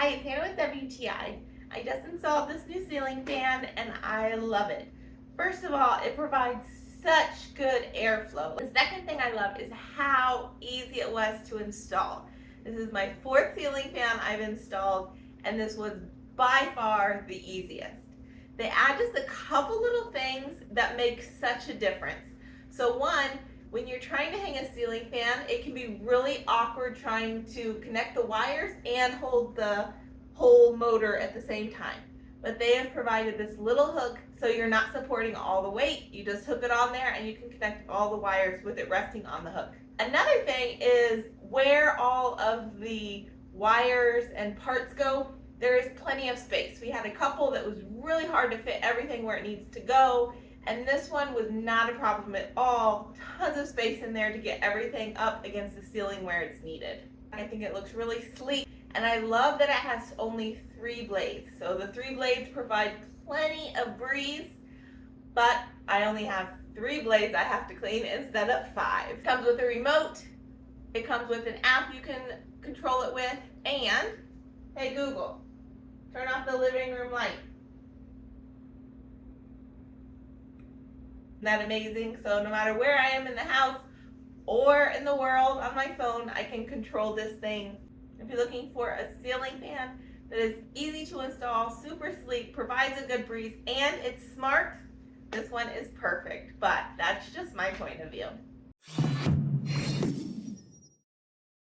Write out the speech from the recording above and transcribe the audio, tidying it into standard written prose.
Hi, it's Hannah with WTI. I just installed this new ceiling fan and I love it. First of all, it provides such good airflow. The second thing I love is how easy it was to install. This is my fourth ceiling fan I've installed, and this was by far the easiest. They add just a couple little things that make such a difference. So one, when you're trying to hang a ceiling fan, it can be really awkward trying to connect the wires and hold the whole motor at the same time. But they have provided this little hook so you're not supporting all the weight. You just hook it on there and you can connect all the wires with it resting on the hook. Another thing is where all of the wires and parts go, there is plenty of space. We had a couple that was really hard to fit everything where it needs to go. And this one was not a problem at all. Tons of space in there to get everything up against the ceiling where it's needed. I think it looks really sleek, and I love that it has only 3 blades. So the 3 blades provide plenty of breeze, but I only have 3 blades I have to clean instead of 5. It comes with a remote, it comes with an app you can control it with, and, hey Google, turn off the living room light. Isn't that amazing? So no matter where I am in the house or in the world on my phone, I can control this thing. If you're looking for a ceiling fan that is easy to install, super sleek, provides a good breeze, and it's smart, this one is perfect. But that's just my point of view.